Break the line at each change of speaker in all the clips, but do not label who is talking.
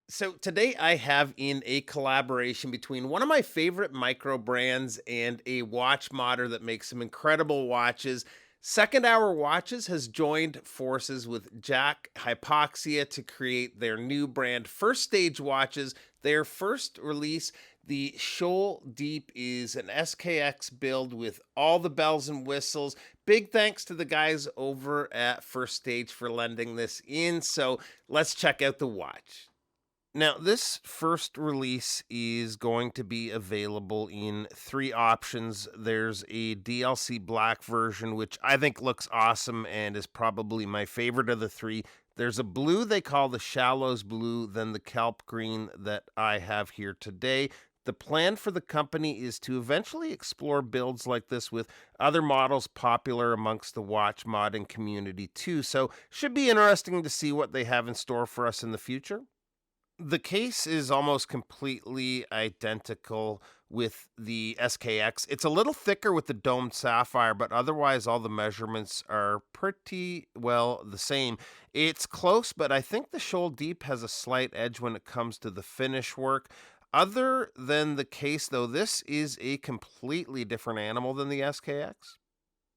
So today I have in a collaboration between one of my favorite micro brands and a watch modder that makes some incredible watches. Second Hour Watches has joined forces with Jack Hypoxia to create their new brand, First Stage Watches. Their first release, the Shoal Deep, is an SKX build with all the bells and whistles. Big thanks to the guys over at First Stage for lending this in. So let's check out the watch. Now, this first release is going to be available in three options. There's a DLC black version, which I think looks awesome and is probably my favorite of the three. There's a blue they call the Shallows Blue, then the Kelp Green that I have here today. The plan for the company is to eventually explore builds like this with other models popular amongst the watch modding community too. So, should be interesting to see what they have in store for us in the future. The case is almost completely identical with the SKX. It's a little thicker with the domed sapphire, but otherwise all the measurements are pretty well the same. It's close, but I think the Shoal Deep has a slight edge when it comes to the finish work. Other than the case, though, this is a completely different animal than the SKX.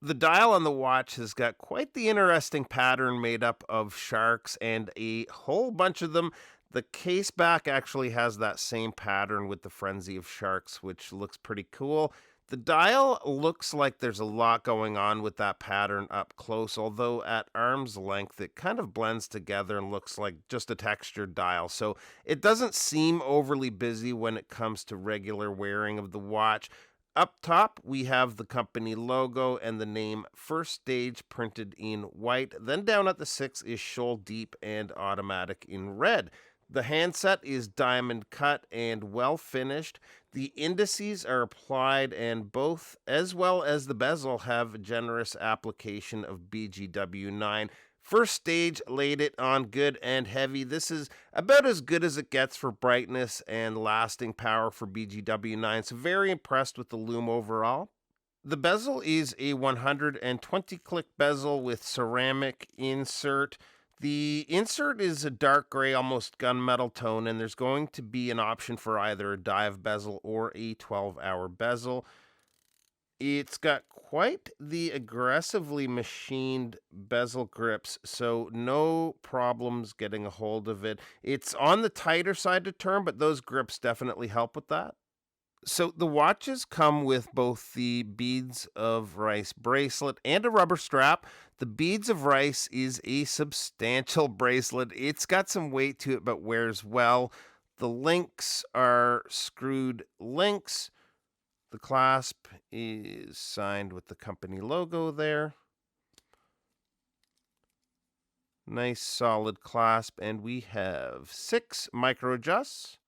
The dial on the watch has got quite the interesting pattern made up of sharks and a whole bunch of them. The case back actually has that same pattern with the frenzy of sharks, which looks pretty cool. The dial looks like there's a lot going on with that pattern up close, although at arm's length it kind of blends together and looks like just a textured dial. So it doesn't seem overly busy when it comes to regular wearing of the watch. Up top, we have the company logo and the name First Stage printed in white. Then down at the six is Shoal Deep and Automatic in red. The handset is diamond cut and well finished. The indices are applied, and both, as well as the bezel, have generous application of BGW9. First Stage laid it on good and heavy. This is about as good as it gets for brightness and lasting power for BGW9. So very impressed with the lume overall. The bezel is a 120 click bezel with ceramic insert. The insert is a dark gray, almost gunmetal tone, and there's going to be an option for either a dive bezel or a 12-hour bezel. It's got quite the aggressively machined bezel grips, so no problems getting a hold of it. It's on the tighter side to turn, but those grips definitely help with that. So the watches come with both the beads of rice bracelet and a rubber strap. The beads of rice is a substantial bracelet. It's got some weight to it, but wears well. The links are screwed links. The clasp is signed with the company logo there. Nice solid clasp, and we have 6 micro adjusts.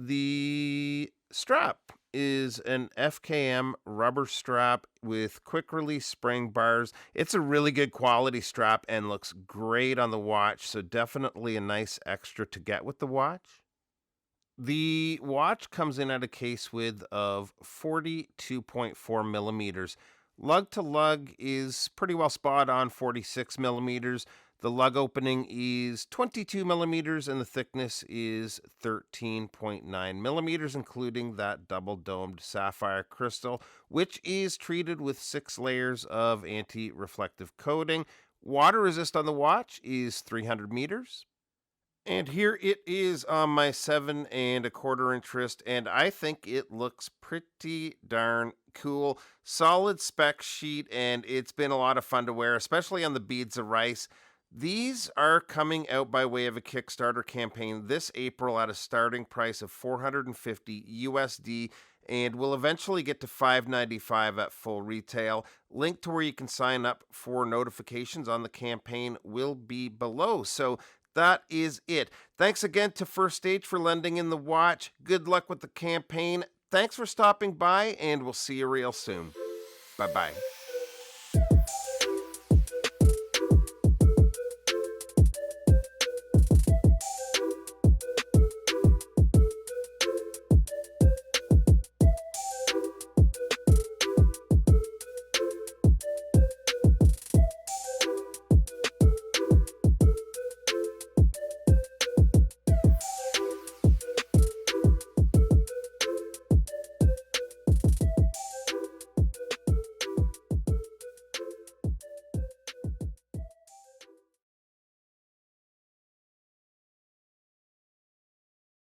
The strap is an FKM rubber strap with quick release spring bars. It's a really good quality strap and looks great on the watch, so definitely a nice extra to get with the watch. The watch comes in at a case width of 42.4 millimeters. Lug to lug is pretty well spot on 46 millimeters. The lug opening is 22 millimeters and the thickness is 13.9 millimeters, including that double domed sapphire crystal, which is treated with 6 layers of anti reflective coating. Water resist on the watch is 300 meters. And here it is on my 7.25 inch wrist, and I think it looks pretty darn cool. Solid spec sheet, and it's been a lot of fun to wear, especially on the beads of rice. These are coming out by way of a Kickstarter campaign this April at a starting price of 450 USD and will eventually get to 595 at full retail. Link to where you can sign up for notifications on the campaign will be below. So that is it. Thanks again to First Stage for lending in the watch. Good luck with the campaign. Thanks for stopping by, and we'll see you real soon. Bye-bye.